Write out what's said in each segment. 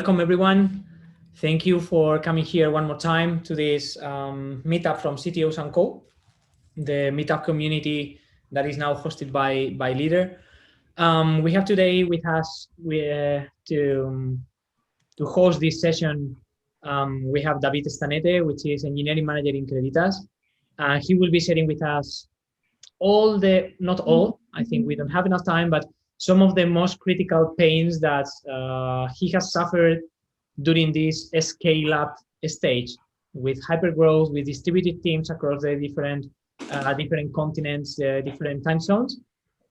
Welcome, everyone. Thank you for coming here one more time to this meetup from CTOs and Co, the meetup community that is now hosted by Leader. We have today with us to host this session. We have David Stanete, which is engineering manager in Creditas. He will be sharing with us not all, I think we don't have enough time, but some of the most critical pains that he has suffered during this scale-up stage with hypergrowth, with distributed teams across the different continents, different time zones,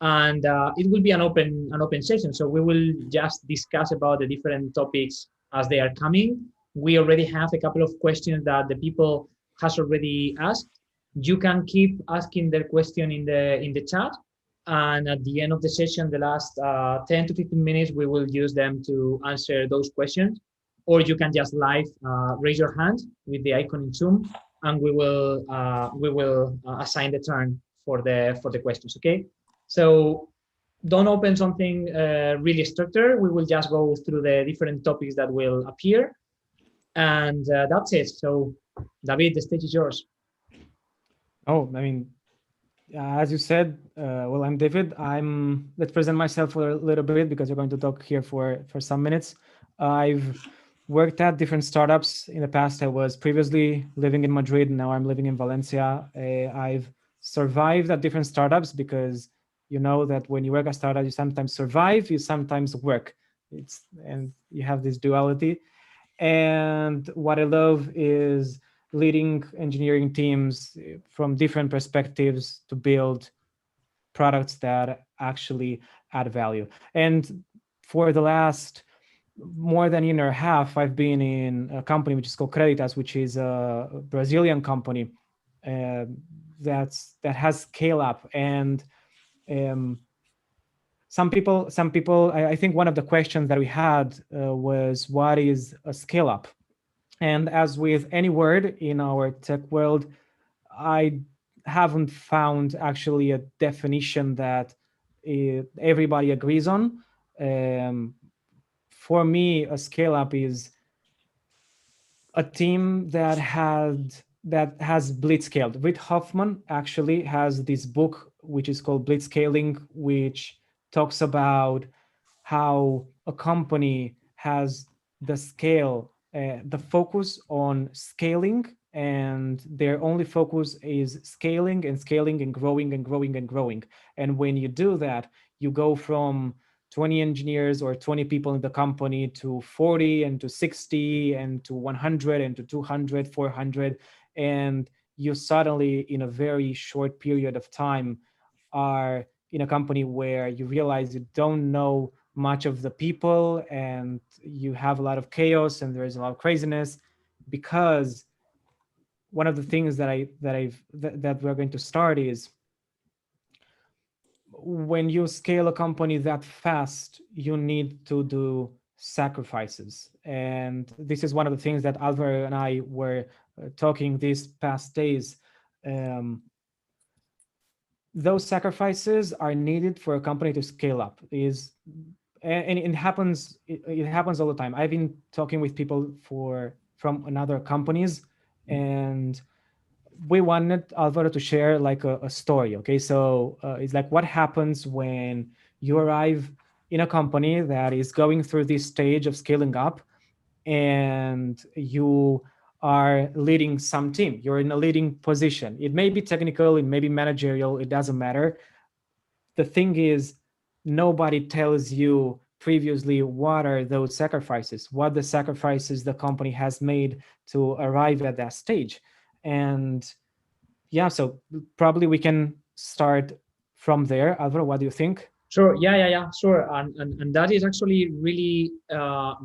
and it will be an open session. So we will just discuss about the different topics as they are coming. We already have a couple of questions that the people has already asked. You can keep asking their question in the chat, and at the end of the session, the last 10 to 15 minutes, we will use them to answer those questions. Or you can just live raise your hand with the icon in Zoom, and we will assign the turn for the questions. Okay, so don't open something really structured. We will just go through the different topics that will appear, and that's it. So, David, the stage is yours. Oh, I mean, as you said, well, I'm David. Let's present myself for a little bit because we're going to talk here for some minutes. I've worked at different startups in the past. I was previously living in Madrid. Now I'm living in Valencia. I've survived at different startups because you know that when you work at startups, you sometimes survive, you sometimes work. And you have this duality. And what I love is leading engineering teams from different perspectives to build products that actually add value. And for the last more than a year and a half, I've been in a company which is called Creditas, which is a Brazilian company that has scale up. And some people, I think one of the questions that we had was, what is a scale up? And as with any word in our tech world, I haven't found actually a definition that everybody agrees on. For me, a scale up is a team that has blitzscaled. Reid Hoffman actually has this book which is called Blitzscaling, which talks about how a company has the scale, the focus on scaling, and their only focus is scaling and scaling and growing and growing and growing. And when you do that, you go from 20 engineers or 20 people in the company to 40 and to 60 and to 100 and to 200, 400. And you suddenly, in a very short period of time, are in a company where you realize you don't know much of the people and you have a lot of chaos and there's a lot of craziness. Because one of the things that we're going to start is, when you scale a company that fast, you need to do sacrifices. And this is one of the things that Alvaro and I were talking these past days. Those sacrifices are needed for a company to scale up. And it happens all the time. I've been talking with people from other companies, and we wanted Alvaro to share like a story. Okay, so it's like, what happens when you arrive in a company that is going through this stage of scaling up, and you are leading some team. You're in a leading position. It may be technical, it may be managerial, it doesn't matter. The thing is, nobody tells you previously what are those sacrifices, what the sacrifices the company has made to arrive at that stage. And yeah, so probably we can start from there. Alvaro, what do you think? Sure. Yeah. Sure. And that is actually really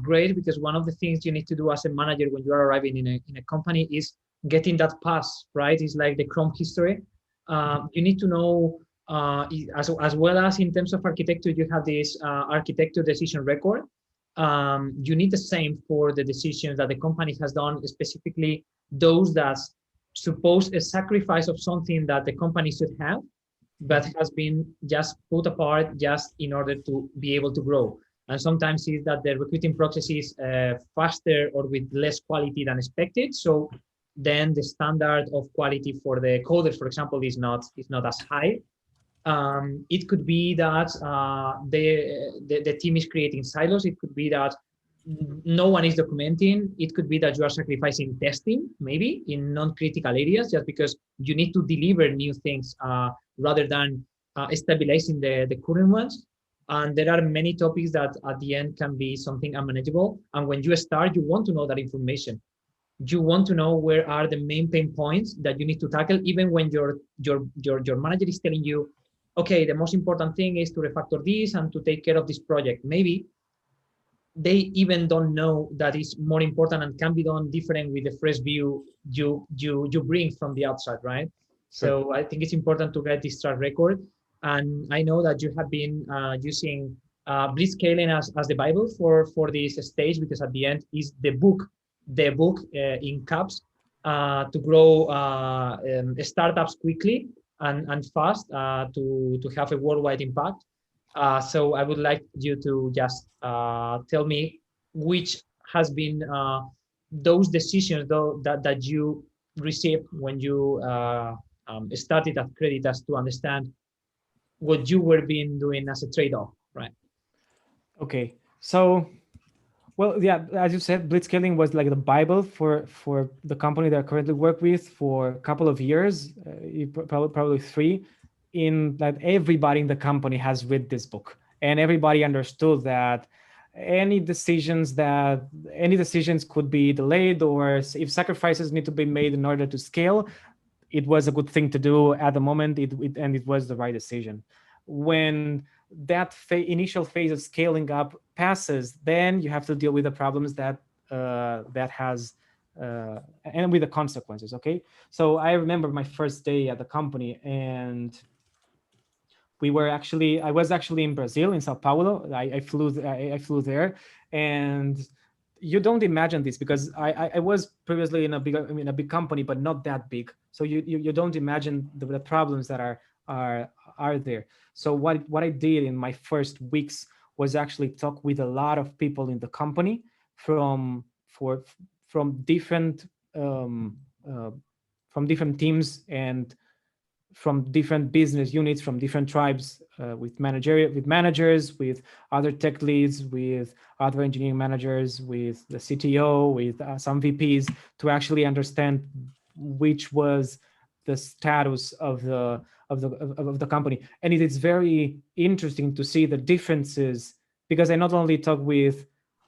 great, because one of the things you need to do as a manager when you are arriving in a company is getting that pass, right? It's like the Chrome history. You need to know, as well as in terms of architecture, you have this architecture decision record. You need the same for the decisions that the company has done, specifically those that suppose a sacrifice of something that the company should have, but has been just put apart just in order to be able to grow. And sometimes it's that the recruiting process is faster or with less quality than expected. So then the standard of quality for the coders, for example, is not as high. It could be that the team is creating silos. It could be that no one is documenting. It could be that you are sacrificing testing, maybe in non-critical areas, just because you need to deliver new things rather than stabilizing the current ones. And there are many topics that at the end can be something unmanageable. And when you start, you want to know that information. You want to know where are the main pain points that you need to tackle, even when your manager is telling you, okay, the most important thing is to refactor this and to take care of this project. Maybe they even don't know that it's more important and can be done different with the fresh view you bring from the outside, right? So I think it's important to get this track record. And I know that you have been using blitzscaling as the Bible for this stage, because at the end is the book in caps to grow startups quickly and fast to have a worldwide impact. So I would like you to just tell me which has been those decisions though that you received when you started at Creditas to understand what you were being doing as a trade-off, right? Okay. So, well, yeah, as you said, blitzscaling was like the Bible for the company that I currently work with for a couple of years, probably three. In that, everybody in the company has read this book, and everybody understood that any decisions could be delayed, or if sacrifices need to be made in order to scale, it was a good thing to do at the moment, and it was the right decision. When that initial phase of scaling up passes, then you have to deal with the problems that has and with the consequences. Okay, so I remember my first day at the company, and I was actually in Brazil, in Sao Paulo. I flew there, and you don't imagine this because I was previously in a big company, but not that big. So you don't imagine the problems that are there. So what I did in my first weeks was actually talk with a lot of people in the company from different um, uh, from different teams and from different business units, from different tribes, with managers, with other tech leads, with other engineering managers, with the CTO, with some VPs, to actually understand which was the status of the company. And it is very interesting to see the differences, because I not only talk with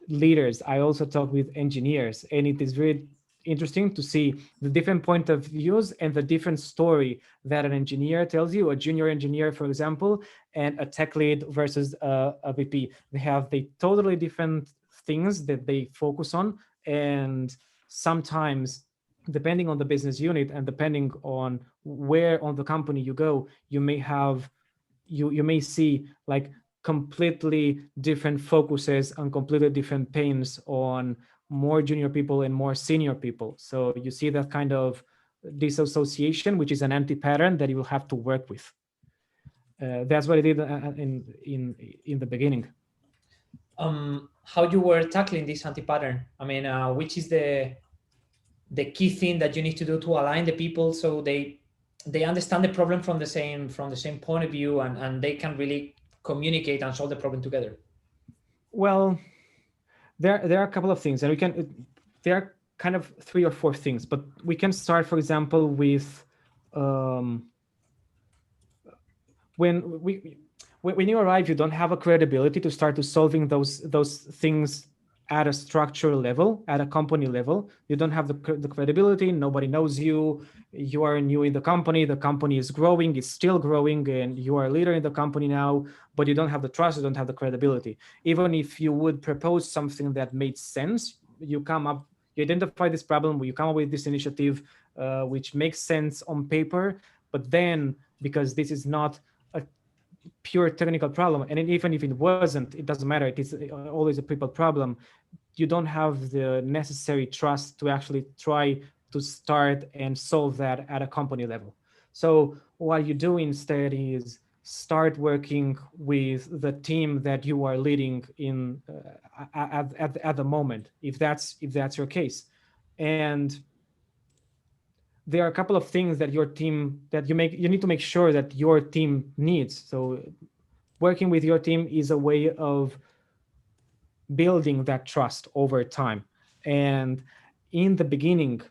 leaders, I also talk with engineers, and it is very interesting to see the different point of views and the different story that an engineer tells you, a junior engineer, for example, and a tech lead versus a VP. They have the totally different things that they focus on. And sometimes, depending on the business unit and depending on where on the company you go, you may see like completely different focuses and completely different pains on more junior people and more senior people. So you see that kind of disassociation, which is an anti-pattern that you will have to work with. That's what I did in the beginning. How you were tackling this anti-pattern? I mean, which is the key thing that you need to do to align the people so they understand the problem from the same point of view, and they can really communicate and solve the problem together? Well, there are a couple of things, and there are kind of 3 or 4 things, but we can start, for example, with when you arrive, you don't have a credibility to start to solving those things at a structural level, at a company level. You don't have the credibility. Nobody knows you. You are new in the company. The company is growing. It's still growing, and you are a leader in the company now, but you don't have the trust. You don't have the credibility. Even if you would propose something that made sense, you identify this problem, you come up with this initiative, which makes sense on paper, but then because this is not a pure technical problem, and even if it wasn't, it doesn't matter, it is always a people problem, you don't have the necessary trust to actually try to start and solve that at a company level. So what you do instead is start working with the team that you are leading in at the moment, if that's your case. And there are a couple of things that your team that you need to make sure that your team needs. So working with your team is a way of building that trust over time. And in the beginning,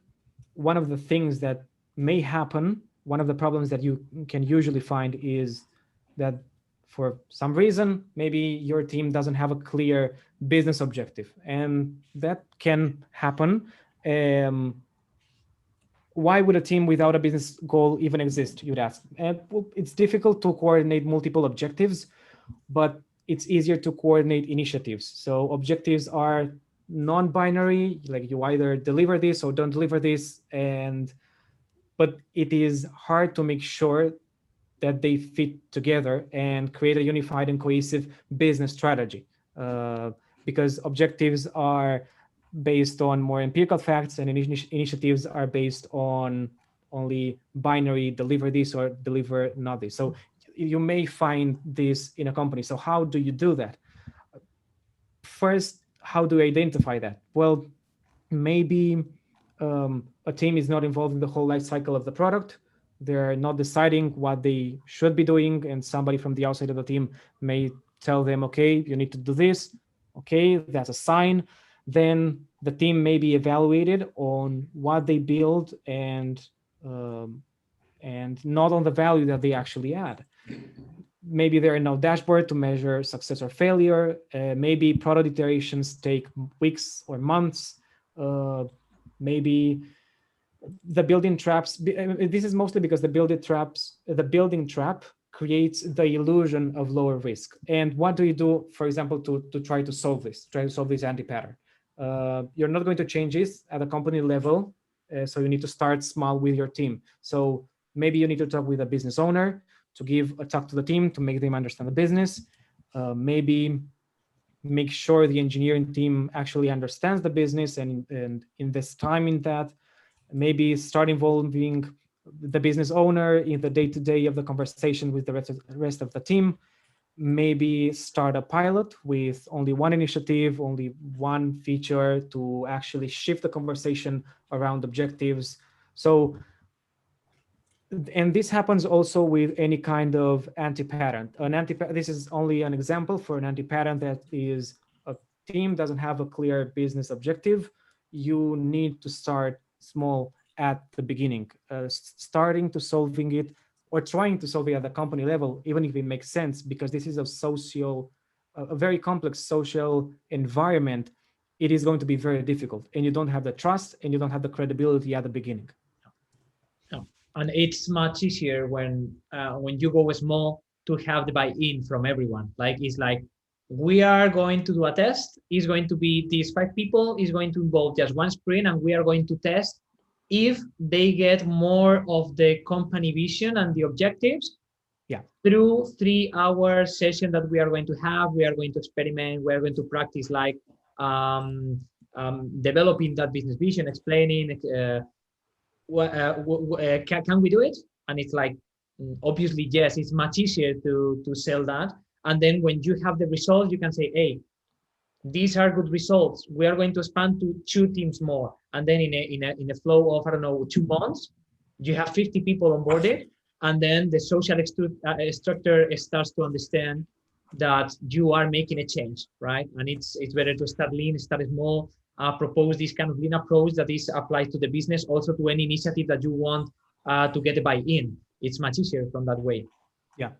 one of the things that may happen, one of the problems that you can usually find is that for some reason, maybe your team doesn't have a clear business objective, and that can happen. Why would a team without a business goal even exist, you'd ask? And well, it's difficult to coordinate multiple objectives, but it's easier to coordinate initiatives. So objectives are non-binary, like you either deliver this or don't deliver this, but it is hard to make sure that they fit together and create a unified and cohesive business strategy, because objectives are based on more empirical facts and initiatives are based on only binary, deliver this or deliver not this. So you may find this in a company. So how do you do that? First, how do you identify that? Well, maybe a team is not involved in the whole life cycle of the product. They're not deciding what they should be doing, and somebody from the outside of the team may tell them, okay, you need to do this. Okay, that's a sign. Then the team may be evaluated on what they build and not on the value that they actually add. Maybe there are no dashboard to measure success or failure. Maybe product iterations take weeks or months. Maybe the building traps. This is mostly because the building trap creates the illusion of lower risk. And what do you do, for example, to try to solve this anti-pattern? You're not going to change this at a company level, so you need to start small with your team. So maybe you need to talk with a business owner to give a talk to the team to make them understand the business. Maybe make sure the engineering team actually understands the business and invest time in that. Maybe start involving the business owner in the day-to-day of the conversation with the rest of the team. Maybe start a pilot with only one initiative, only one feature to actually shift the conversation around objectives. So, and this happens also with any kind of anti-pattern. This is only an example for an anti-pattern that is a team doesn't have a clear business objective. You need to start small at the beginning, starting to solving it or trying to solve it at the company level, even if it makes sense, because this is a very complex social environment. It is going to be very difficult, and you don't have the trust and you don't have the credibility at the beginning. And it's much easier when you go small to have the buy-in from everyone. Like it's like, we are going to do a test. It's going to be these 5 people. It's going to involve just one sprint, and we are going to test if they get more of the company vision and the objectives. Yeah. Through 3-hour session that we are going to have, we are going to experiment. We are going to practice like developing that business vision, explaining. Can we do it? And it's like, obviously, yes, it's much easier to sell that. And then when you have the results, you can say, hey, these are good results. We are going to expand to 2 teams more. And then in a flow of, I don't know, 2 months, you have 50 people on board it. And then the social structure starts to understand that you are making a change, right? And it's better to start lean, start small, propose this kind of lean approach that is applied to the business, also to any initiative that you want to get a buy-in. It's much easier from that way. Yeah.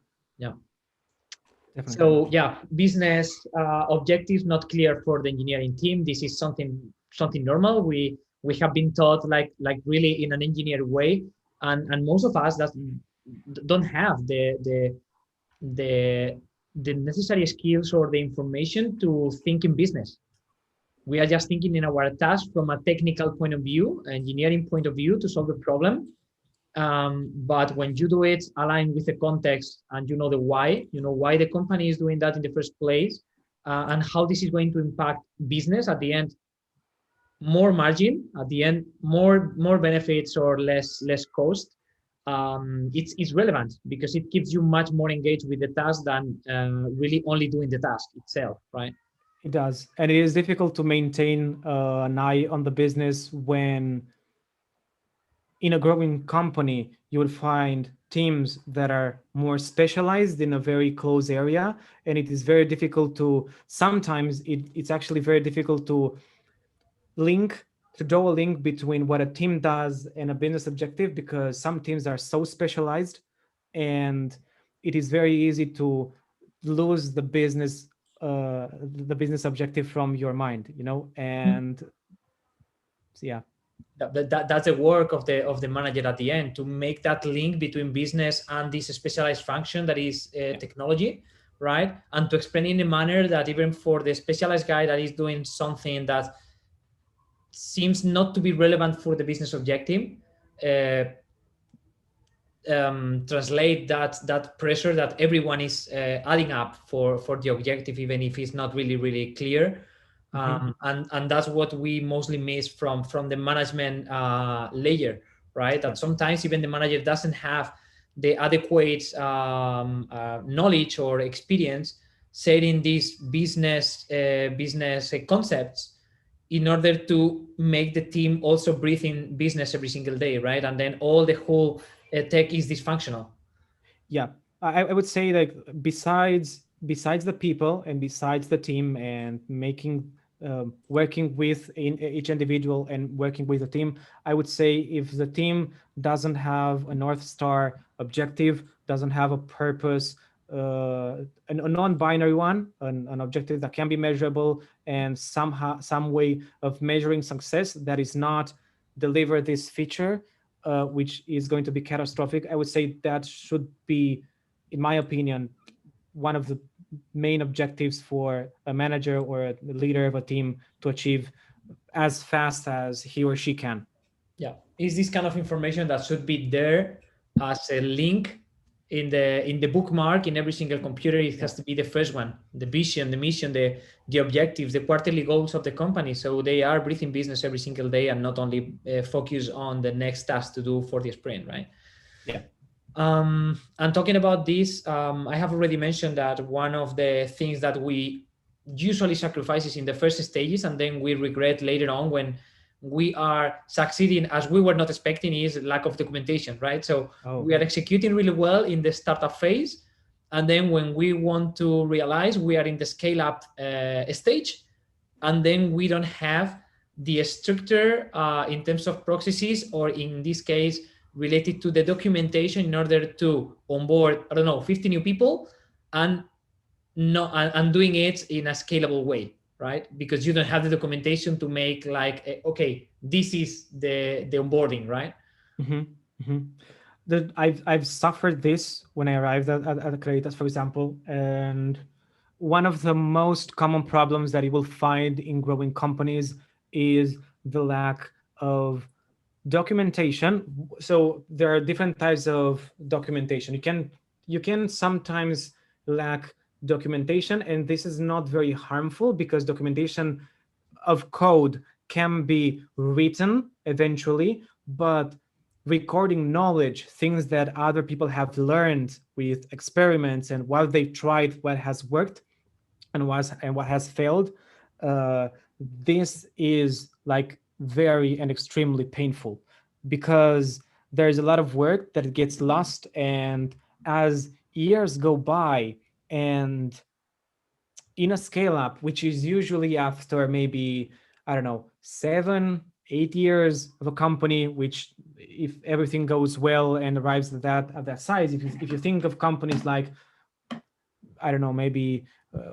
Definitely. So yeah, business objectives not clear for the engineering team. This is something normal. We have been taught like really in an engineer way, and most of us that don't have the necessary skills or the information to think in business. We are just thinking in our task from a technical point of view, engineering point of view, to solve the problem. But when you do it aligned with the context and you know why the company is doing that in the first place, and how this is going to impact business at the end, more margin at the end, more benefits or less cost, it's relevant because it keeps you much more engaged with the task than really only doing the task itself, right? It does. And it is difficult to maintain an eye on the business when in a growing company, you will find teams that are more specialized in a very close area. And it is very difficult to, sometimes it's actually very difficult to link, to draw a link between what a team does and a business objective, because some teams are so specialized and it is very easy to lose the business objective from your mind, you know? And yeah. That's the work of the manager at the end, to make that link between business and this specialized function that is technology, right? And to explain in a manner that even for the specialized guy that is doing something that seems not to be relevant for the business objective, uh, translate that pressure that everyone is adding up for the objective, even if it's not really clear. And that's what we mostly miss from the management layer, right? That sometimes even the manager doesn't have the adequate knowledge or experience setting these business concepts in order to make the team also breathe in business every single day, right? And then all the whole tech is dysfunctional. Yeah, I would say, like, besides the people and besides the team and making working with each individual and working with the team, I would say if the team doesn't have a North Star objective, doesn't have a purpose, a non-binary one, an objective that can be measurable, and somehow some way of measuring success that is not deliver this feature, which is going to be catastrophic, I would say that should be, in my opinion, one of the main objectives for a manager or a leader of a team to achieve as fast as he or she can. Yeah, is this kind of information that should be there as a link in the bookmark in every single computer. It has to be the first one, the vision, the mission, the objectives, the quarterly goals of the company, so they are breathing business every single day and not only focus on the next task to do for the sprint, right? Yeah. And talking about this, I have already mentioned that one of the things that we usually sacrifice is in the first stages, and then we regret later on when we are succeeding as we were not expecting, is lack of documentation, right? So we are executing really well in the startup phase, and then when we want to realize we are in the scale up stage, and then we don't have the structure in terms of processes, or in this case related to the documentation, in order to onboard, I don't know, 50 new people, and no, and doing it in a scalable way, right? Because you don't have the documentation to make like, okay, this is the onboarding, right? I've suffered this when I arrived at Creditas, for example, and one of the most common problems that you will find in growing companies is the lack of documentation. So there are different types of documentation. You can sometimes lack documentation, and this is not very harmful because documentation of code can be written eventually, but recording knowledge, things that other people have learned with experiments and what they tried, what has worked and what has failed, uh, this is like very and extremely painful, because there's a lot of work that gets lost. And as years go by, and in a scale up, which is usually after maybe, I don't know, 7 8 years of a company, which, if everything goes well and arrives at that size, if you think of companies like, I don't know, maybe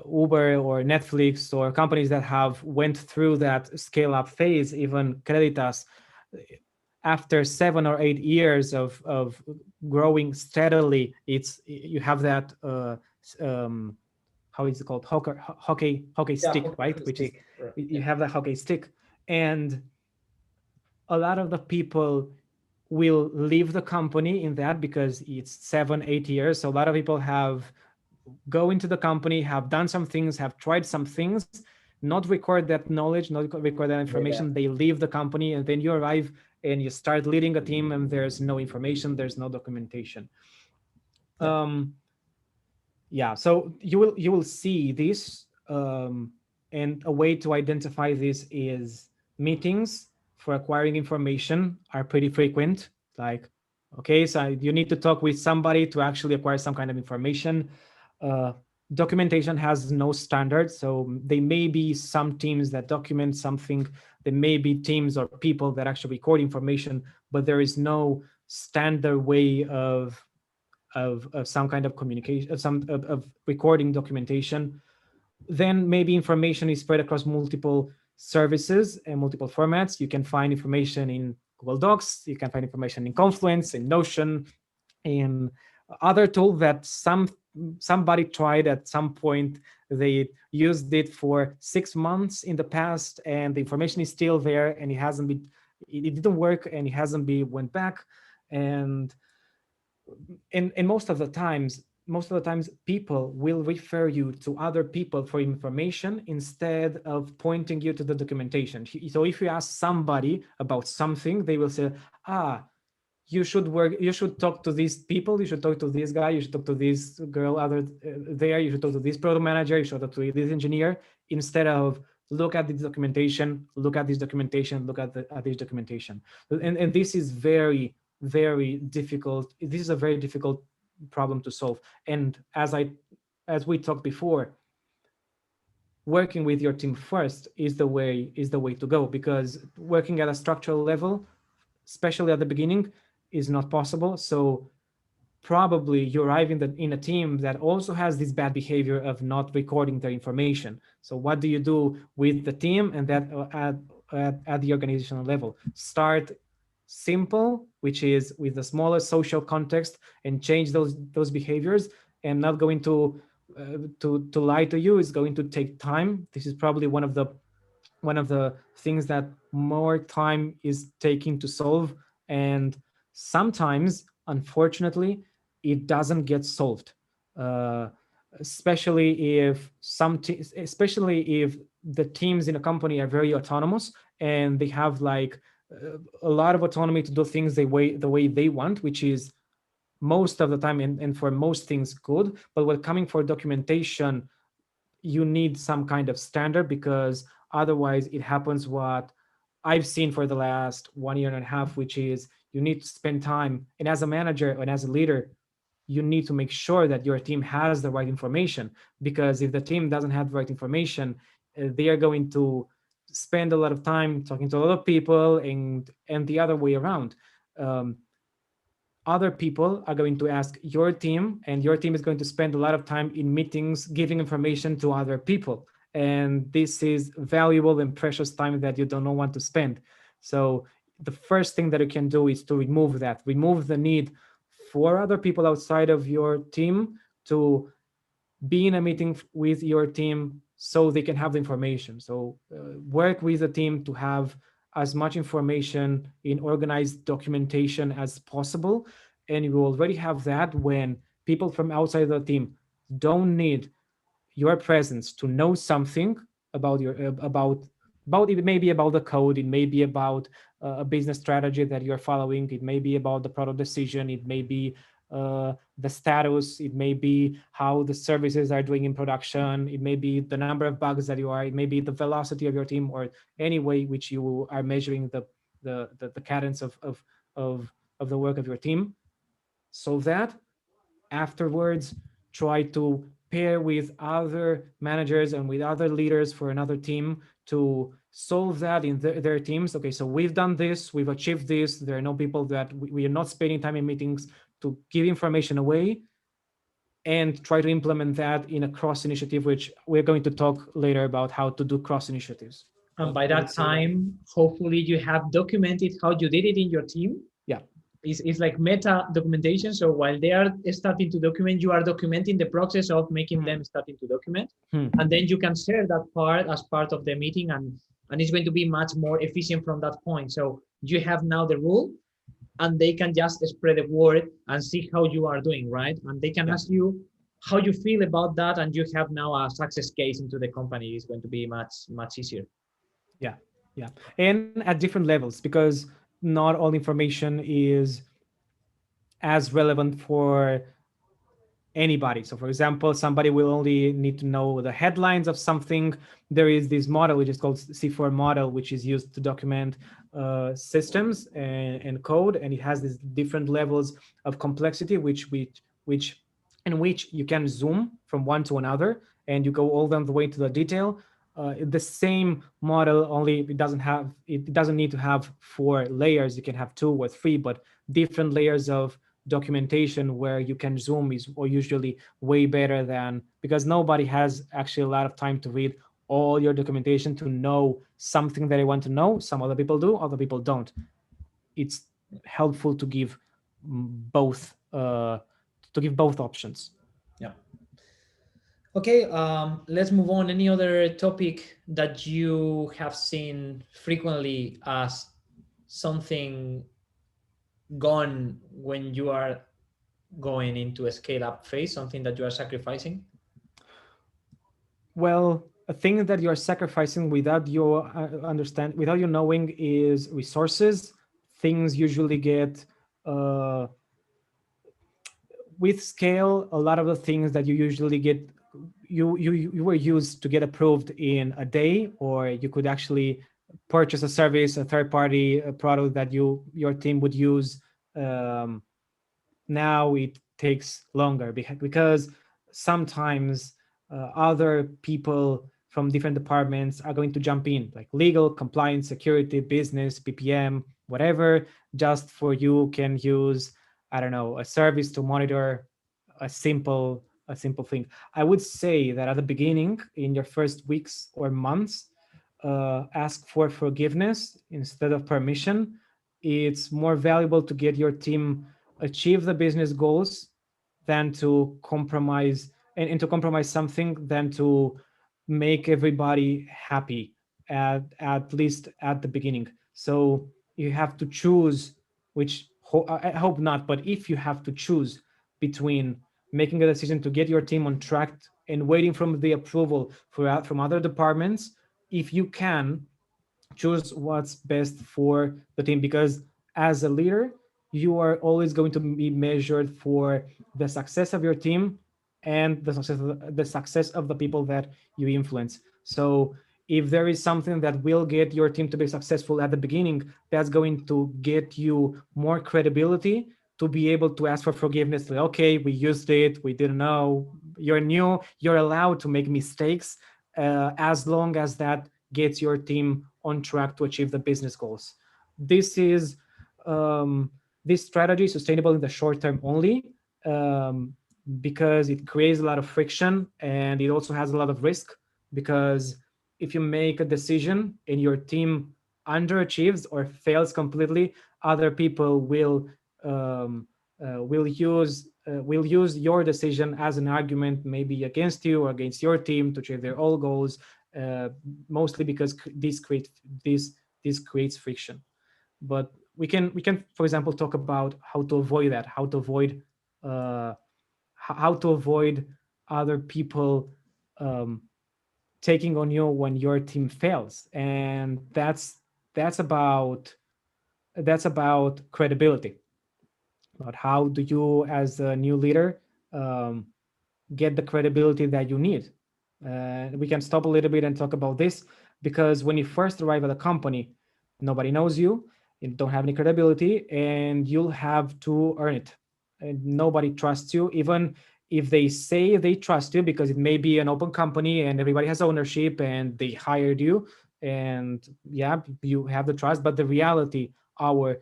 Uber or Netflix, or companies that have went through that scale up phase, even Creditas, after 7 or 8 years of growing steadily, you have that how is it called, hockey stick, right? Which is, you have that hockey stick, and a lot of the people will leave the company in that because it's 7 8 years. So a lot of people have go into the company, have done some things, have tried some things, not record that knowledge, not record that information. They leave the company, and then you arrive and you start leading a team and there's no information, there's no documentation. Yeah, so you will see this, and a way to identify this is meetings for acquiring information are pretty frequent. Like, okay, so you need to talk with somebody to actually acquire some kind of information. uh, Documentation has no standard, so there may be some teams that document something, there may be teams or people that actually record information, but there is no standard way of some kind of communication, of recording documentation. Then maybe information is spread across multiple services and multiple formats. You can find information in Google Docs, you can find information in Confluence, in Notion, in other tool that somebody tried at some point. They used it for 6 months in the past, and the information is still there, and it didn't work, and it hasn't been went back. And most of the times people will refer you to other people for information instead of pointing you to the documentation. So if you ask somebody about something, they will say, you should talk to these people, you should talk to this guy, you should talk to this girl there, you should talk to this product manager, you should talk to this engineer, instead of look at this documentation, look at this documentation, look at this documentation. And this is very, very difficult. This is a very difficult problem to solve. And as we talked before, working with your team first is the way to go, because working at a structural level, especially at the beginning, is not possible. So probably you arrive in a team that also has this bad behavior of not recording their information. So what do you do with the team and that at the organizational level? Start simple, which is with the smallest social context, and change those behaviors. And not going to lie to you, is going to take time. This is probably one of the things that more time is taking to solve. And sometimes, unfortunately, it doesn't get solved, uh, especially if the teams in a company are very autonomous, and they have like a lot of autonomy to do things the way they want, which is most of the time, and for most things, good. But when coming for documentation, you need some kind of standard, because otherwise it happens what I've seen for the last 1 year and a half, which is you need to spend time. And as a manager and as a leader, you need to make sure that your team has the right information, because if the team doesn't have the right information, they are going to spend a lot of time talking to a lot of people, and the other way around. Um, Other people are going to ask your team, and your team is going to spend a lot of time in meetings giving information to other people, and this is valuable and precious time that you don't want to spend. So the first thing that you can do is to remove the need for other people outside of your team to be in a meeting with your team so they can have the information. So work with the team to have as much information in organized documentation as possible. And you already have that when people from outside the team don't need your presence to know something about it. May be about the code, it may be about a business strategy that you're following, it may be about the product decision, it may be the status, it may be how the services are doing in production, it may be the number of bugs that you are, it may be the velocity of your team, or any way which you are measuring the cadence of the work of your team, so that afterwards try to pair with other managers and with other leaders for another team to solve that in their teams. Okay, so we've done this, we've achieved this, there are no people that we are not spending time in meetings to give information away, and try to implement that in a cross initiative, which we're going to talk later about how to do cross initiatives. And by that time, hopefully you have documented how you did it in your team. Yeah. It's like meta documentation. So while they are starting to document, you are documenting the process of making them starting to document. And then you can share that part as part of the meeting, and it's going to be much more efficient from that point. So you have now the rule, and they can just spread the word and see how you are doing, right? And they can ask you how you feel about that, and you have now a success case into the company. It's going to be much, much easier. Yeah. And at different levels, because not all information is as relevant for anybody. So for example, somebody will only need to know the headlines of something. There is this model which is called C4 model, which is used to document systems and code, and it has these different levels of complexity which in which you can zoom from one to another and you go all the way to the detail. The same model, only it doesn't need to have 4 layers. You can have 2 or 3, but different layers of documentation where you can zoom is or usually way better than, because nobody has actually a lot of time to read all your documentation to know something that I want to know. Some other people do, other people don't. It's helpful to give both options. Yeah. Okay, let's move on. Any other topic that you have seen frequently as something gone when you are going into a scale up phase, something that you are sacrificing? Well, a thing that you're sacrificing without your without you knowing is resources. Things usually get uh, with scale. A lot of the things that you usually get, you were used to get approved in a day, or you could actually purchase a service, a third party product that your team would use. Um, Now it takes longer because sometimes other people from different departments are going to jump in, like legal, compliance, security, business, ppm, whatever, just for you can use, I don't know, a service to monitor a simple thing. I would say that at the beginning, in your first weeks or months, ask for forgiveness instead of permission. It's more valuable to get your team achieve the business goals than to compromise, and to compromise something than to make everybody happy, at least at the beginning. So you have to choose, which I hope not, but if you have to choose between making a decision to get your team on track and waiting from the approval from other departments, if you can, choose what's best for the team, because as a leader you are always going to be measured for the success of your team and the success of the people that you influence. So if there is something that will get your team to be successful at the beginning, that's going to get you more credibility to be able to ask for forgiveness, like, okay, we used it, we didn't know, you're new, you're allowed to make mistakes, as long as that gets your team on track to achieve the business goals. This is this strategy is sustainable in the short term only, um, because it creates a lot of friction and it also has a lot of risk, because if you make a decision and your team underachieves or fails completely, other people will use your decision as an argument, maybe against you or against your team, to achieve their own goals, uh, mostly because this creates friction. But we can, for example, talk about how to avoid that, uh, how to avoid other people um, taking on you when your team fails, and that's about credibility, about how do you as a new leader um, get the credibility that you need. We can stop a little bit and talk about this, because when you first arrive at a company, nobody knows you, you don't have any credibility, and you'll have to earn it. And nobody trusts you, even if they say they trust you, because it may be an open company and everybody has ownership and they hired you, and yeah, you have the trust. But the reality, our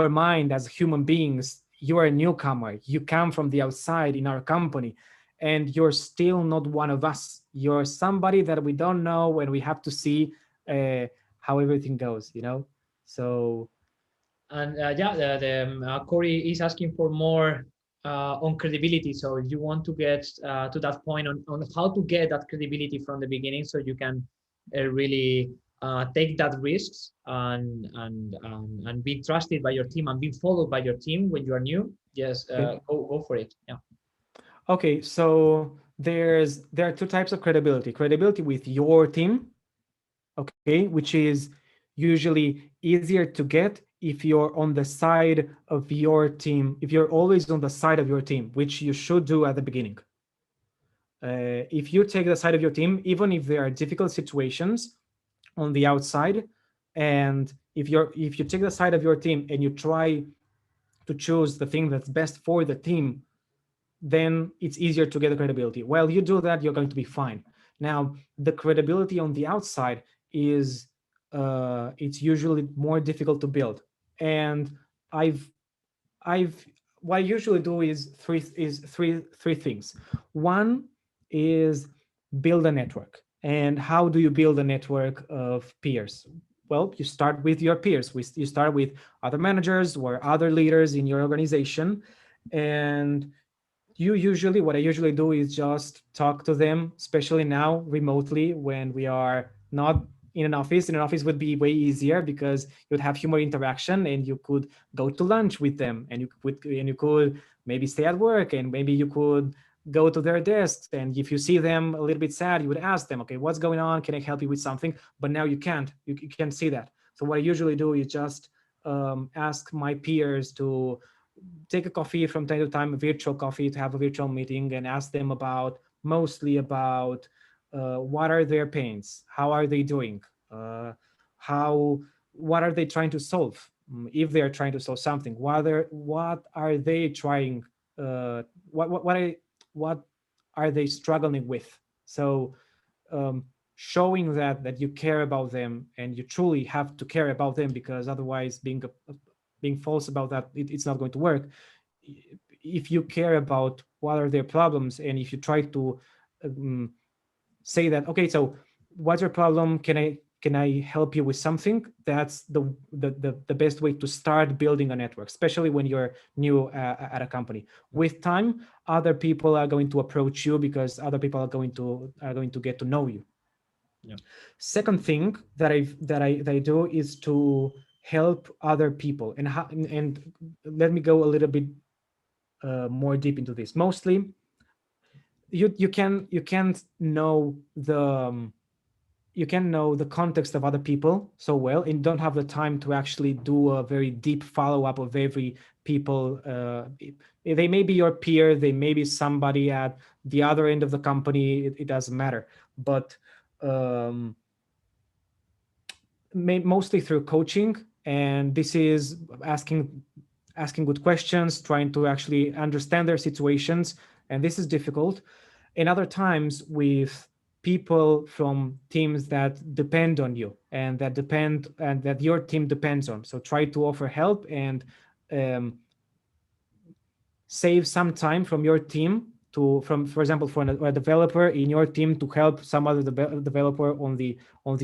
mind as human beings, you are a newcomer, you come from the outside in our company, and you're still not one of us. You're somebody that we don't know, and we have to see how everything goes. So And yeah, Corey is asking for more on credibility. So if you want to get to that point on how to get that credibility from the beginning, so you can really take that risks and be trusted by your team and be followed by your team when you are new. Yes, okay. go for it. Yeah. Okay, so there are two types of credibility. Credibility with your team, okay, which is usually easier to get if you're on the side of your team, if you're always on the side of your team, which you should do at the beginning. If you take the side of your team, even if there are difficult situations on the outside, and if you take the side of your team and you try to choose the thing that's best for the team, then it's easier to get the credibility. While you do that, you're going to be fine. Now, the credibility on the outside is it's usually more difficult to build. And I've I've what I usually do is three things. One is build a network. And how do you build a network of peers? Well, you start with your peers. You start with other managers or other leaders in your organization, and what I usually do is just talk to them, especially now remotely when we are not in an office. In an office would be way easier because you'd have human interaction and you could go to lunch with them, and you could maybe stay at work, and maybe you could go to their desks, and if you see them a little bit sad, you would ask them, okay, what's going on, can I help you with something? But now you can't see that. So what I usually do is just ask my peers to take a coffee from time to time, a virtual coffee, to have a virtual meeting and ask them mostly about what are their pains, how are they doing, how what are they trying to solve, if they are trying to solve something, what are they trying, what are they struggling with. So um, showing that you care about them, and you truly have to care about them, because otherwise being false about that, it's not going to work. If you care about what are their problems, and if you try to um, say that, okay, so what's your problem, can I help you with something, that's the best way to start building a network, especially when you're new at a company. With time, other people are going to approach you, because other people are going to get to know you. Yeah. Second thing that I do is to help other people, and let me go a little bit more deep into this. Mostly, you can't know the context of other people so well, and don't have the time to actually do a very deep follow-up of every people. They may be your peer, they may be somebody at the other end of the company, it doesn't matter. But um, mostly through coaching, and this is asking good questions, trying to actually understand their situations, and this is difficult. And other times with people from teams that depend on you, and that your team depends on, so try to offer help and um, save some time from your team for example, for a developer in your team to help some other developer on the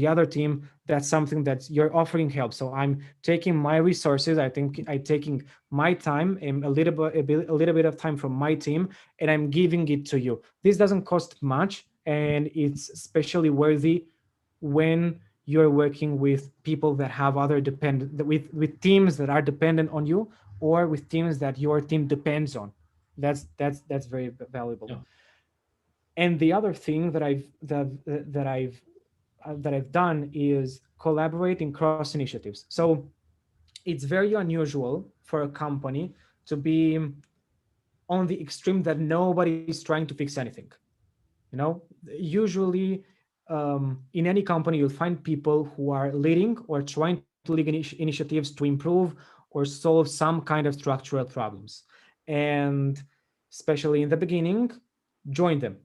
other team. That's something that you're offering help. So I'm taking my resources, I'm taking my time and a little bit of time from my team, and I'm giving it to you. This doesn't cost much, and it's especially worthy when you're working with people that have other with teams that are dependent on you, or with teams that your team depends on. That's very valuable. Yeah. And the other thing that I've done is collaborate in cross initiatives. So it's very unusual for a company to be on the extreme that nobody's trying to fix anything. Usually, in any company, you'll find people who are leading or trying to lead initiatives to improve or solve some kind of structural problems. And especially in the beginning, join them.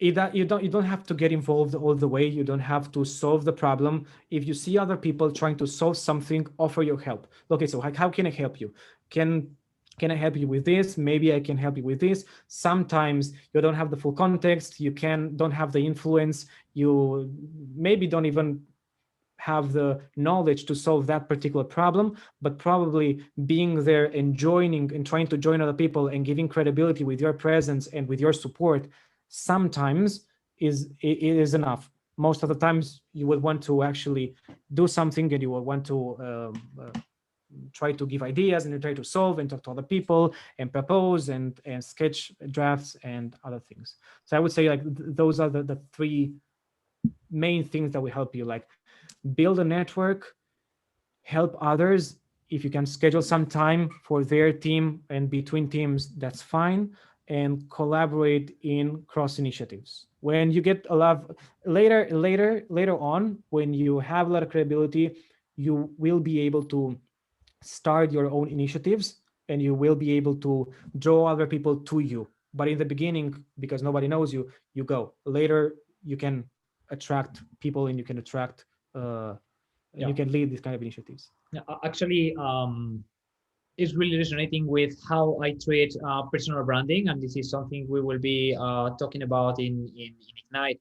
You don't have to get involved all the way. You don't have to solve the problem. If you see other people trying to solve something, offer your help. Okay, so how can I help you? Can I help you with this? Maybe I can help you with this. Sometimes you don't have the full context. You don't have the influence. You maybe don't even have the knowledge to solve that particular problem, but probably being there and joining and trying to join other people and giving credibility with your presence and with your support sometimes is enough. Most of the times you would want to actually do something, and you will want to try to give ideas, and you try to solve and talk to other people and propose and sketch drafts and other things. So I would say, like, those are the three main things that will help you. Like, build a network, help others. If you can schedule some time for their team and between teams, that's fine. And collaborate in cross initiatives. When you get a lot later on, when you have a lot of credibility, you will be able to start your own initiatives, and you will be able to draw other people to you. But in the beginning, because nobody knows you, you go. Later, you can attract people, and you can attract and you can lead these kind of initiatives. Yeah, actually, is really resonating with how I treat personal branding, and this is something we will be talking about in Ignite.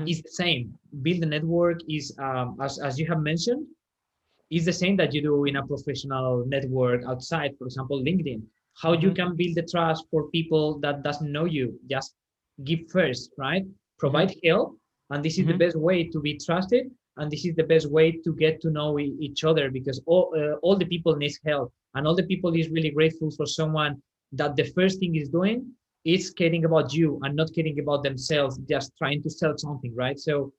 Is the same. Build a network is, as you have mentioned, is the same that you do in a professional network outside, for example, LinkedIn. How you can build the trust for people that doesn't know you. Just give first, right? Provide help, and this is the best way to be trusted, and this is the best way to get to know each other, because all the people need help, and all the people is really grateful for someone that the first thing is doing is caring about you and not caring about themselves, just trying to sell something, right? So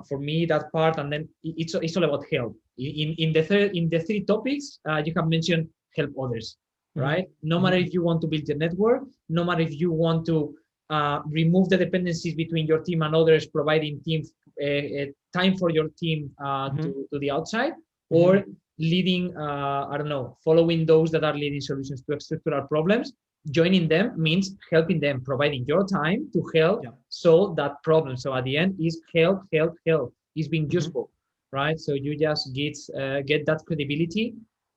for me, that part, and then it's all about help. In the three topics you have mentioned, help others, right? No matter if you want to build a network, no matter if you want to remove the dependencies between your team and others, providing team time for your team to the outside, or leading, I don't know, following those that are leading solutions to structural problems. Joining them means helping them, providing your time to help solve that problem. So at the end is help, is being useful, right? So you just get that credibility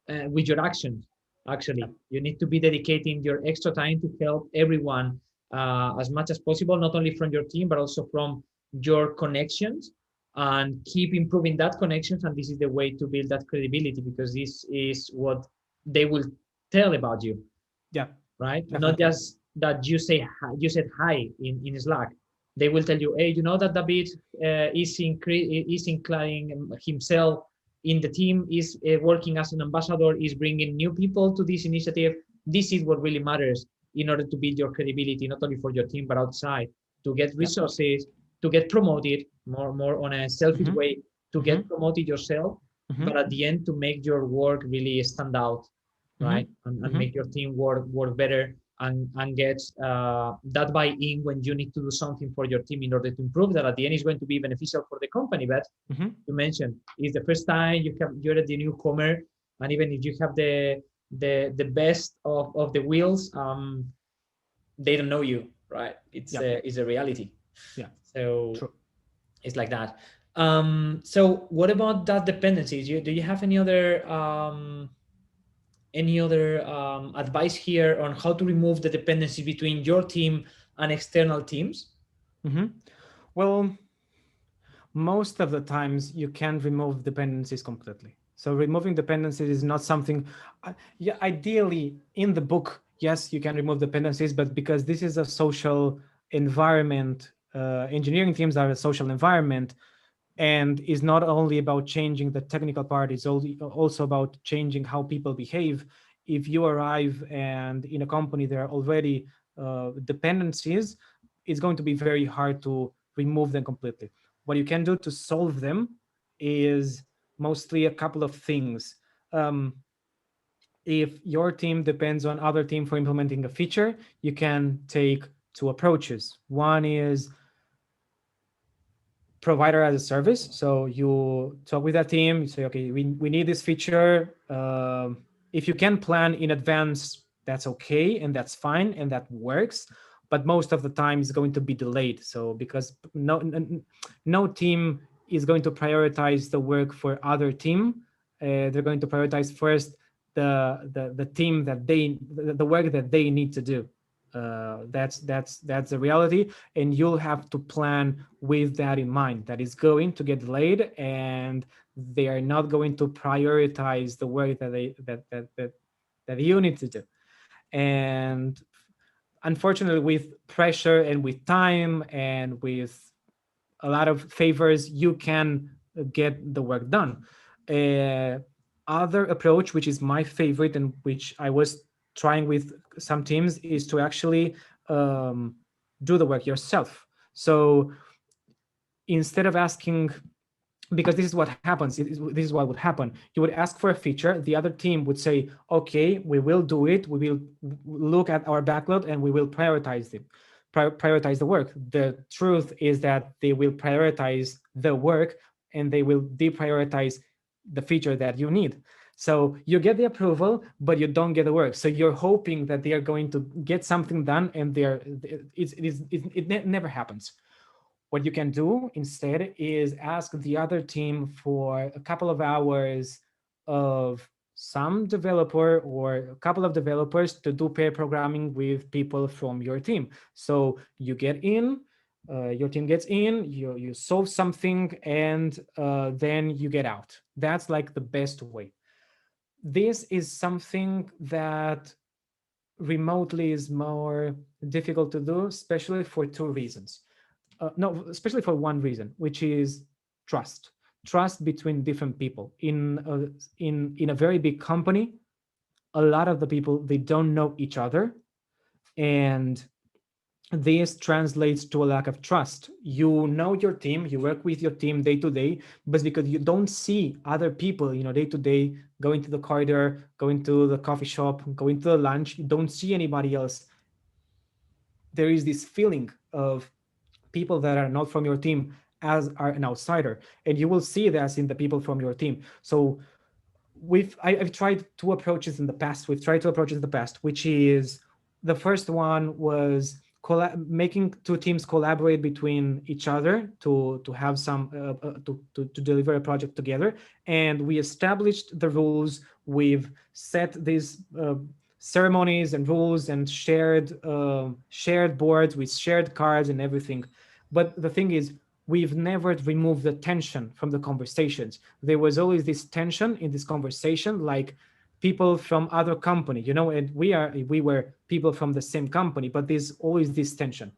with your actions. Actually, you need to be dedicating your extra time to help everyone as much as possible, not only from your team, but also from your connections, and keep improving that connections. And this is the way to build that credibility, because this is what they will tell about you. Right? Definitely. Not just that you said hi in Slack. They will tell you, hey, you know that David is including himself in the team, is working as an ambassador, is bringing new people to this initiative. This is what really matters in order to build your credibility, not only for your team, but outside, to get resources, to get promoted more on a selfish way, to get promoted yourself, but at the end, to make your work really stand out, right? And make your team work better, and get that buy-in when you need to do something for your team in order to improve that. At the end, is going to be beneficial for the company. But you mentioned it's the first time you're the newcomer, and even if you have the best of the wheels, they don't know you, right? It's a reality. So true. It's like that. So what about that dependencies? Do you have any other advice here on how to remove the dependency between your team and external teams? Well, most of the times you can remove dependencies completely. So removing dependencies is not something, ideally in the book, yes, you can remove dependencies, but because this is a social environment, engineering teams are a social environment, and is not only about changing the technical part, it's also about changing how people behave. If you arrive and in a company there are already dependencies, it's going to be very hard to remove them completely. What you can do to solve them is mostly a couple of things. If your team depends on other team for implementing a feature, you can take two approaches. One is provider as a service. So you talk with that team, you say, okay, we need this feature. If you can plan in advance, that's okay, and that's fine, and that works. But most of the time it's going to be delayed. So because no team is going to prioritize the work for other team. They're going to prioritize first the team that the work that they need to do. That's the reality, and you'll have to plan with that in mind, that is going to get delayed, and they are not going to prioritize the work that you need to do. And unfortunately, with pressure and with time and with a lot of favors, you can get the work done. Other approach, which is my favorite and which I was trying with some teams, is to actually do the work yourself. So instead of asking because this is what happens. This is what would happen. You would ask for a feature. The other team would say, okay, we will do it. We will look at our backlog and we will prioritize it, prioritize the work. The truth is that they will prioritize the work and they will deprioritize the feature that you need. So you get the approval, but you don't get the work. So you're hoping that they are going to get something done, and it never happens. What you can do instead is ask the other team for a couple of hours of some developer or a couple of developers to do pair programming with people from your team. So you get in, your team gets in, you solve something, and then you get out. That's like the best way. This is something that remotely is more difficult to do, especially for two reasons. No, especially for one reason, which is trust. Trust between different people. In a very big company, a lot of the people, they don't know each other, and this translates to a lack of trust. You know your team, you work with your team day to day, but because you don't see other people, day to day, going to the corridor, going to the coffee shop, going to the lunch, you don't see anybody else. There is this feeling of people that are not from your team as are an outsider, and you will see that in the people from your team. So I've tried two approaches in the past. We've tried two approaches in the past, which is, the first one was making two teams collaborate between each other to have some to deliver a project together, and we established the rules. We've set these ceremonies and rules and shared boards with shared cards and everything. But the thing is, we've never removed the tension from the conversations. There was always this tension in this conversation, like people from other company, and we were people from the same company, but there's always this tension.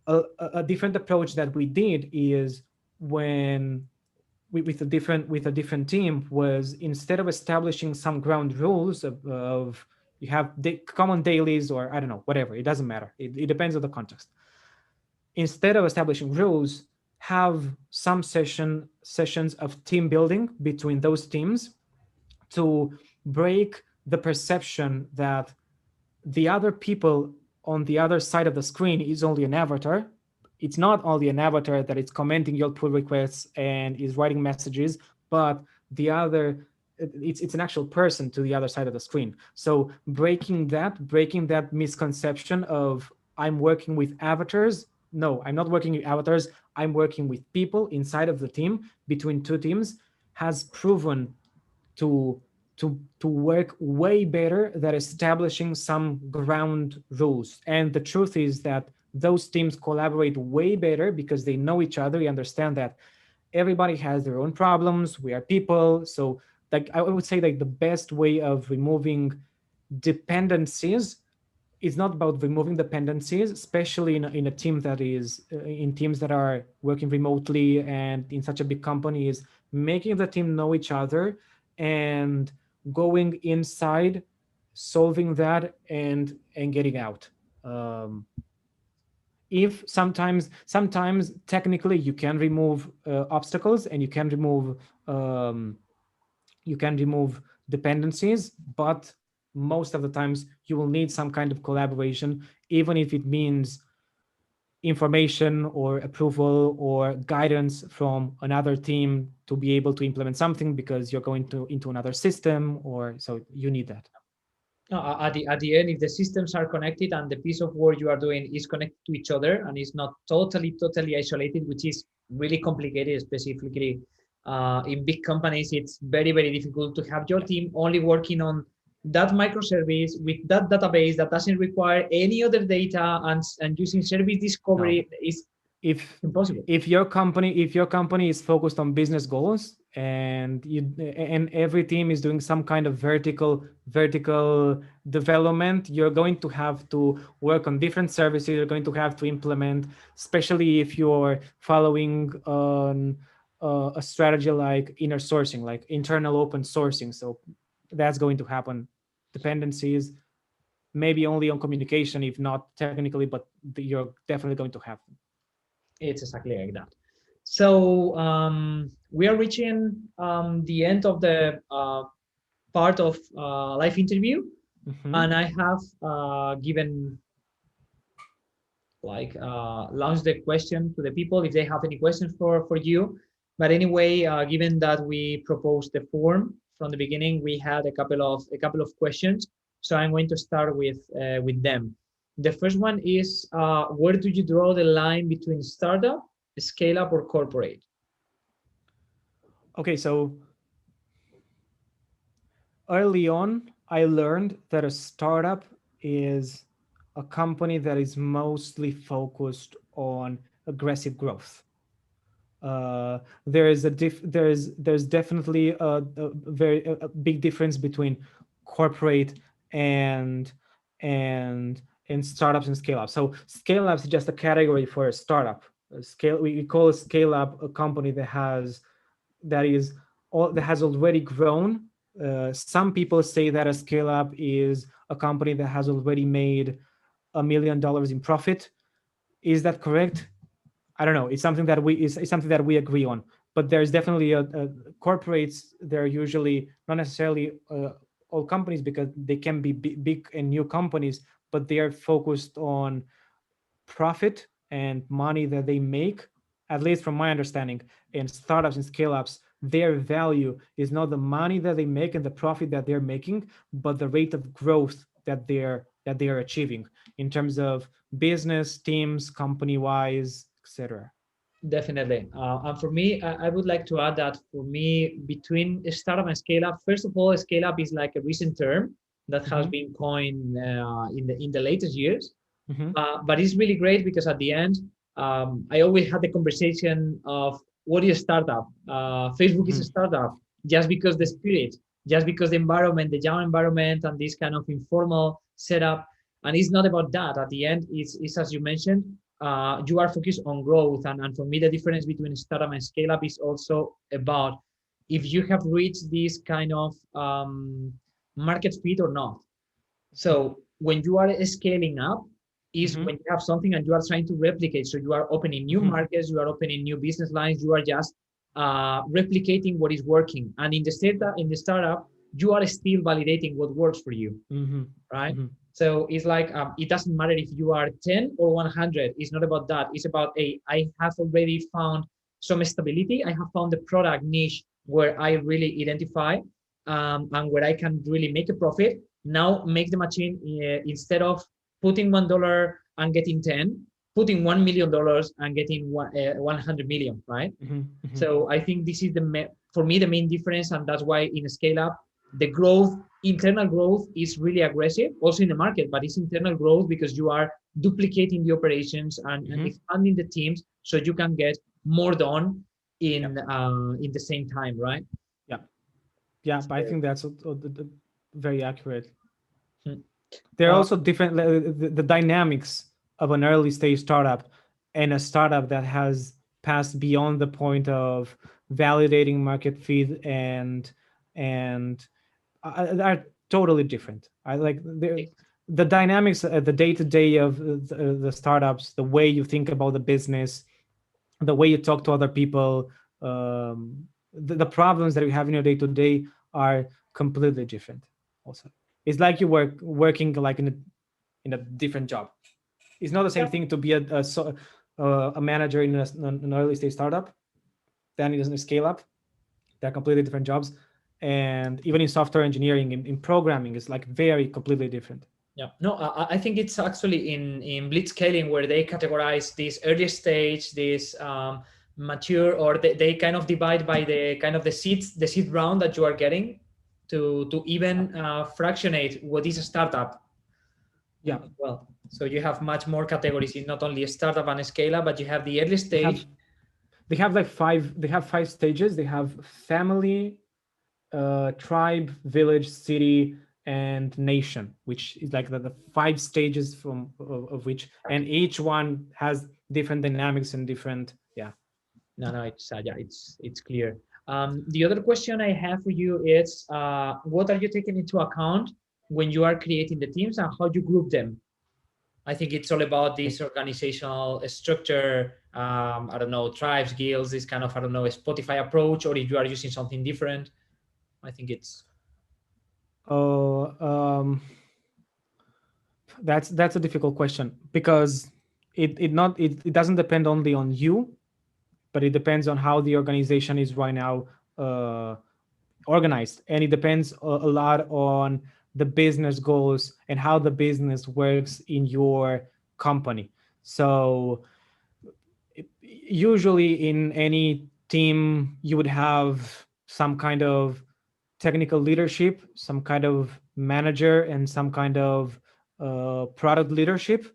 A different approach that we did is, when with a different team, was, instead of establishing some ground rules of you have common dailies, or I don't know, whatever, it doesn't matter, it depends on the context. Instead of establishing rules, have some sessions of team building between those teams, to break the perception that the other people on the other side of the screen is only an avatar. It's not only an avatar that is commenting your pull requests and is writing messages, but it's an actual person to the other side of the screen. So breaking that misconception of, I'm working with avatars. No, I'm not working with avatars. I'm working with people inside of the team, between two teams, has proven to to work way better than establishing some ground rules. And the truth is that those teams collaborate way better because they know each other. They understand that everybody has their own problems. We are people. So, like, I would say, like, the best way of removing dependencies, it's not about removing dependencies, especially in a team that is in teams that are working remotely and in such a big company, is making the team know each other and going inside, solving that, and getting out. um, if sometimes technically you can remove obstacles, and um, you can remove dependencies, but most of the times you will need some kind of collaboration, even if it means information or approval or guidance from another team to be able to implement something, because you're going to into another system, or so you need that. No, at the end, if the systems are connected and the piece of work you are doing is connected to each other and is not totally isolated, which is really complicated, specifically in big companies, it's very difficult to have your team only working on that microservice with that database that doesn't require any other data, and using service No. discovery is if impossible. if your company is focused on business goals, and every team is doing some kind of vertical development, you're going to have to work on different services. You're going to have to implement, especially if you're following on a strategy like inner sourcing, like internal open sourcing. So that's going to happen. Dependencies, maybe only on communication, if not technically, but you're definitely going to have them. It's exactly like that. So we are reaching the end of the part of live interview, and I have given like launch the question to the people if they have any questions for you. But anyway, given that we proposed the form from the beginning, we had a couple of questions. So I'm going to start with them. The first one is where do you draw the line between startup, scale up, or corporate? Okay, so early on, I learned that a startup is a company that is mostly focused on aggressive growth. There is there's definitely a big difference between corporate and and startups and scale up. So scale ups is just a category for a startup. We call a scale up a company that is that has already grown. Some people say that a scale up is a company that has already made $1 million in profit. Is that correct? I don't know. It's something that it's something that we agree on. But there's definitely a corporates. They're usually not necessarily all companies, because they can be big and new companies, but they are focused on profit and money that they make. At least from my understanding, in startups and scale ups, their value is not the money that they make and the profit that they're making, but the rate of growth that they are achieving in terms of business, teams, company wise, etc. Definitely. And for me, I would like to add that for me, between startup and scale up, first of all, scale up is like a recent term that has been coined in the latest years. Mm-hmm. But it's really great because at the end, I always had the conversation of what is a startup? Facebook is a startup just because the spirit, just because the environment, the young environment, and this kind of informal setup. And it's not about that. At the end, it's as you mentioned, you are focused on growth. And for me, the difference between startup and scale up is also about if you have reached this kind of market fit or not. So when you are scaling up, is when you have something and you are trying to replicate. So you are opening new markets, you are opening new business lines, you are just replicating what is working. And in the startup, you are still validating what works for you, right? So it's like it doesn't matter if you are 10 or 100. It's not about that. It's about I have already found some stability. I have found the product niche where I really identify and where I can really make a profit. Now make the machine instead of putting $1 and getting 10, putting $1 million and getting 100 million, right? So I think this is for me the main difference, and that's why in a scale up, the growth, internal growth is really aggressive, also in the market, but it's internal growth because you are duplicating the operations and expanding the teams so you can get more done in the same time, right? Yeah, but I think that's very accurate. Hmm. There are also different the dynamics of an early stage startup and a startup that has passed beyond the point of validating market fit and are totally different. I like the dynamics, the day to day of the startups, the way you think about the business, the way you talk to other people, the problems that you have in your day to day are completely different. Also, it's like you working like in a different job. It's not the same thing to be a manager in an early stage startup than it is in a scale up. They're completely different jobs, and even in software engineering, in programming, it's like very completely different. Yeah, no, I think it's actually in blitzscaling where they categorize this early stage, this mature, or they kind of divide by the kind of the seed round that you are getting to even fractionate what is a startup. Yeah. Well, so you have much more categories. It's not only a startup and a scale up, but you have the early stage. They have like five. They have 5 stages. They have family, tribe, village, city, and nation, which is like the 5 stages of which, and each one has different dynamics and different. Yeah. No, it's clear. The other question I have for you is, what are you taking into account when you are creating the teams and how you group them? I think it's all about this organizational structure. I don't know, tribes, guilds, this kind of, I don't know, Spotify approach, or if you are using something different. I think it's. Oh, that's a difficult question, because it doesn't depend only on you, but it depends on how the organization is right now uh, organized, and it depends a lot on the business goals and how the business works in your company. So usually in any team you would have some kind of technical leadership, some kind of manager, and some kind of product leadership.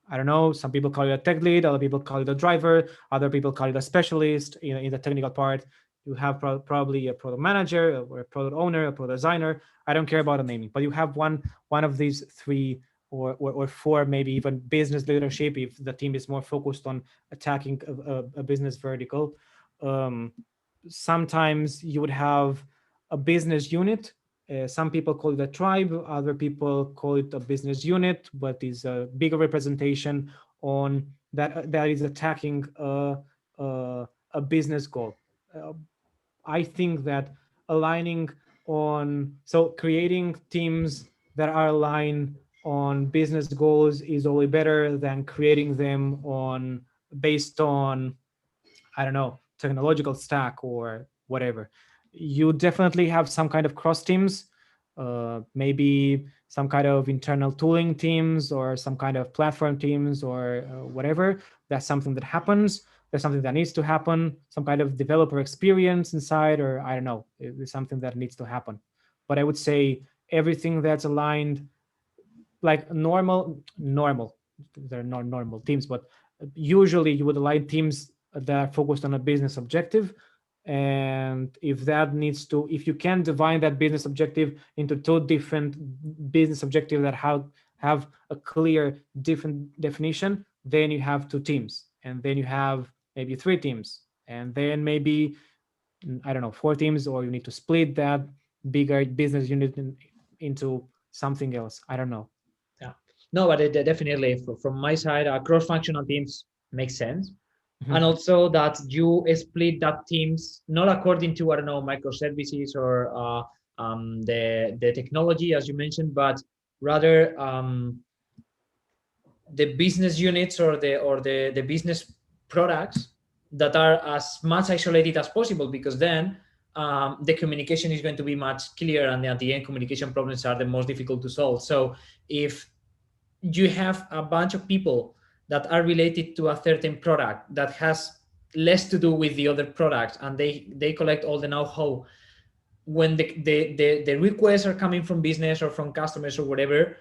I don't know. Some people call it a tech lead. Other people call it a driver. Other people call it a specialist in the technical part. You have probably a product manager or a product owner, a product designer. I don't care about the naming, but you have one of these three or four, maybe even business leadership if the team is more focused on attacking a business vertical. Um, Sometimes you would have a business unit. Some people call it a tribe, other people call it a business unit, but is a bigger representation on that is attacking a business goal. Uh, I think that aligning on, so creating teams that are aligned on business goals is always better than creating them on based on, I don't know, technological stack or whatever. You definitely have some kind of cross teams, maybe some kind of internal tooling teams or some kind of platform teams or whatever. That's something that happens. There's something that needs to happen, some kind of developer experience inside, or I don't know, it's something that needs to happen. But I would say everything that's aligned, like normal, they're not normal teams, but usually you would align teams that are focused on a business objective. And if you can divide that business objective into two different business objectives that have a clear different definition, then you have two teams, and then you have maybe three teams, and then maybe, I don't know, four teams, or you need to split that bigger business unit into something else. I don't know. Yeah. No, but definitely from my side, cross-functional teams make sense. Mhm. And also that you split that teams not according to, I don't know, microservices or the technology as you mentioned, but rather the business units or the business products that are as much isolated as possible, because then the communication is going to be much clearer, and at the end communication problems are the most difficult to solve. So if you have a bunch of people that are related to a certain product that has less to do with the other products, and they collect all the know-how, when the requests are coming from business or from customers or whatever,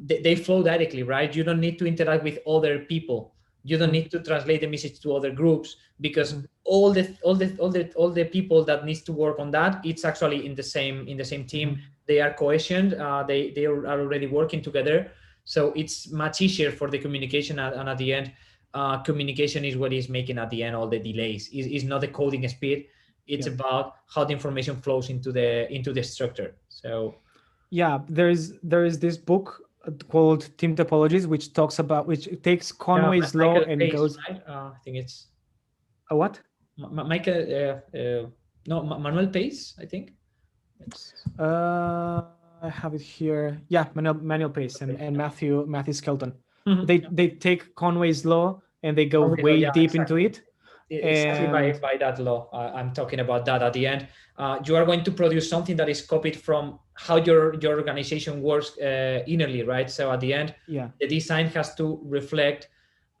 they flow directly, right? You don't need to interact with other people. You don't need to translate the message to other groups, because all the people that needs to work on that, it's actually in the same team. They are cohesioned. They are already working together, so it's much easier for the communication. And at the end, communication is what is making at the end all the delays. Is not the coding speed. It's about how the information flows into the structure. So yeah, there is this book called Team Topologies, which takes Conway's law Michael and Pace, goes right? I think it's a what? Michael. No, Manuel Pace, I think. It's I have it here. Yeah, Manuel Pace and Matthew Skelton. Mhm. They take Conway's law and they go Conway law, way yeah, deep into exactly. it. Exactly And by that law. I'm talking about that at the end. You are going to produce something that is copied from how your organization works innerly, right? So at the end, yeah, the design has to reflect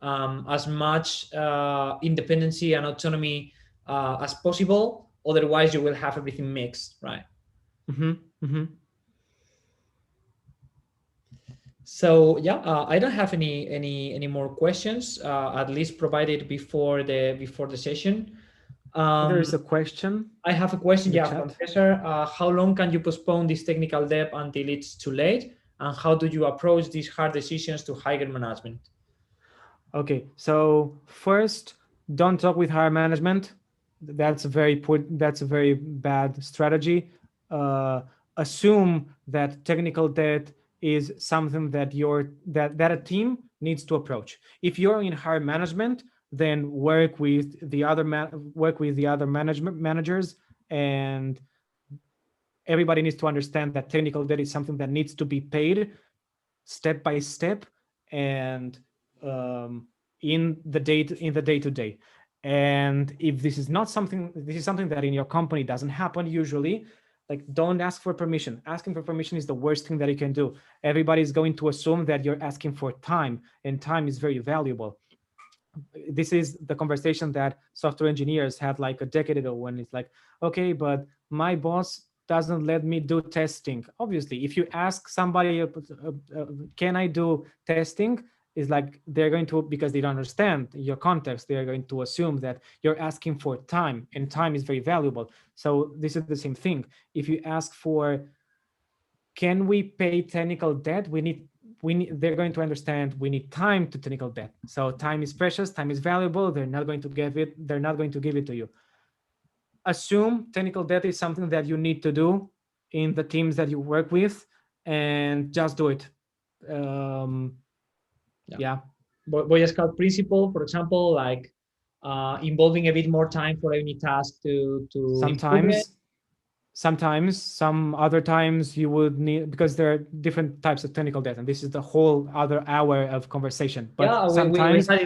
as much independency and autonomy as possible. Otherwise, you will have everything mixed, right? mm-hmm, mm-hmm. So yeah, I don't have any more questions. At least provided before the session. There Um, is a question I have a in question, the yeah, from chat. Cesar. How long can you postpone this technical debt until it's too late? And how do you approach these hard decisions to higher management? Okay, so first, don't talk with higher management. That's a very bad strategy. Uh, Assume that technical debt is something that a team needs to approach. If you're in higher management, then work with the other managers, and everybody needs to understand that technical debt is something that needs to be paid step by step, and in the day to day. And if this is something that in your company doesn't happen usually, like, don't ask for permission. Asking for permission is the worst thing that you can do. Everybody is going to assume that you're asking for time, and time is very valuable. This is the conversation that software engineers had like a decade ago, when it's like, okay, but my boss doesn't let me do testing. Obviously, if you ask somebody, can I do testing? Is like, they're going to, because they don't understand your context, they're going to assume that you're asking for time, and time is very valuable. So this is the same thing. If you ask for, can we pay technical debt, they're going to understand we need time to technical debt. So time is precious, time is valuable. They're not going to give it to you. Assume technical debt is something that you need to do in the teams that you work with, and just do it. Yeah. Boy Scout principle, for example, like involving a bit more time for any task to Sometimes, some other times you would need, because there are different types of technical debt, and this is the whole other hour of conversation. But yeah, sometimes, we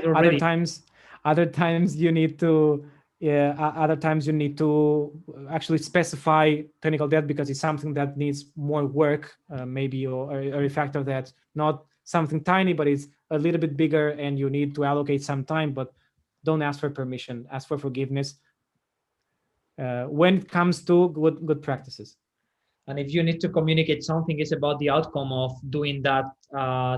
other times you need to, other times you need to actually specify technical debt, because it's something that needs more work, maybe, or a refactor that's not something tiny, but it's a little bit bigger, and you need to allocate some time. But don't ask for permission, ask for forgiveness when it comes to good practices. And if you need to communicate something, it's about the outcome of doing that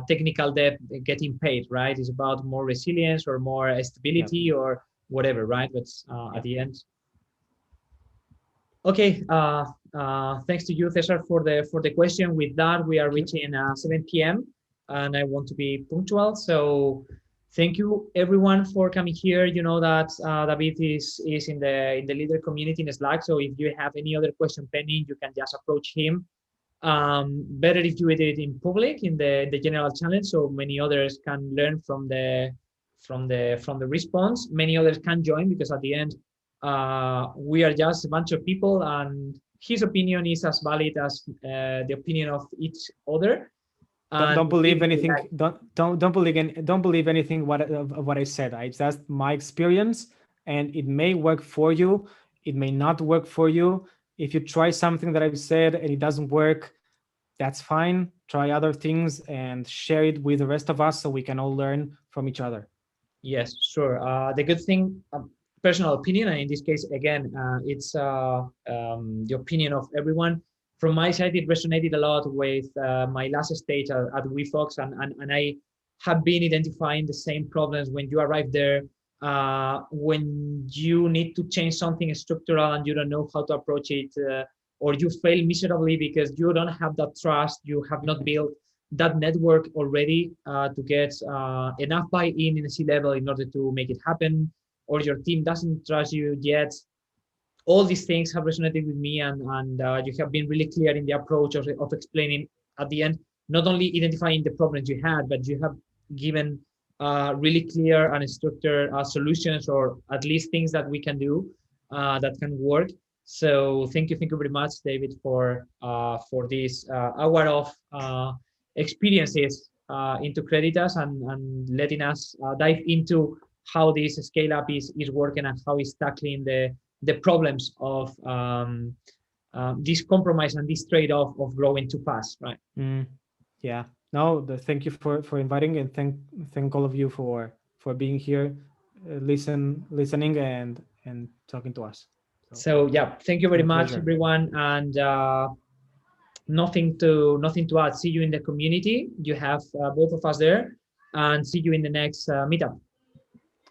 technical debt getting paid, right? It's about more resilience or more stability or whatever, right? But at the end. Okay, thanks to you, Cesar, for the question. With that, we are reaching 7 p.m. and I want to be punctual. So thank you everyone for coming here. You know that David is in the leader community in Slack. So if you have any other question pending, you can just approach him. Better if you did it in public in the general challenge, so many others can learn from the response. Many others can join, because at the end we are just a bunch of people, and his opinion is as valid as the opinion of each other. Don't believe anything. Don't believe anything what I said. It's just my experience, and it may work for you. It may not work for you. If you try something that I've said and it doesn't work, that's fine. Try other things and share it with the rest of us, so we can all learn from each other. Yes, sure. The good thing, personal opinion, and in this case, again, it's the opinion of everyone. From my side, it resonated a lot with my last stage at WeFox, and I have been identifying the same problems when you arrive there, when you need to change something structural and you don't know how to approach it, or you fail miserably because you don't have that trust, you have not built that network already to get enough buy-in in a C-level in order to make it happen, or your team doesn't trust you yet. All these things have resonated with me, and you have been really clear in the approach of explaining at the end, not only identifying the problems you had, but you have given really clear and structured solutions, or at least things that we can do that can work. So thank you very much, David, for this hour of experiences into Creditas, and letting us dive into how this scale up is working, and how it's tackling the problems of this compromise and this trade-off of growing too fast, right? Yeah. No, thank you for inviting, and thank all of you for being here, listening and talking to us. So yeah, thank you very much, everyone, and nothing to add. See you in the community. You have both of us there, and see you in the next meetup.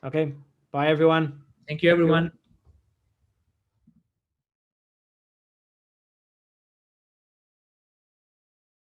Okay. Bye, everyone. Thank you, everyone.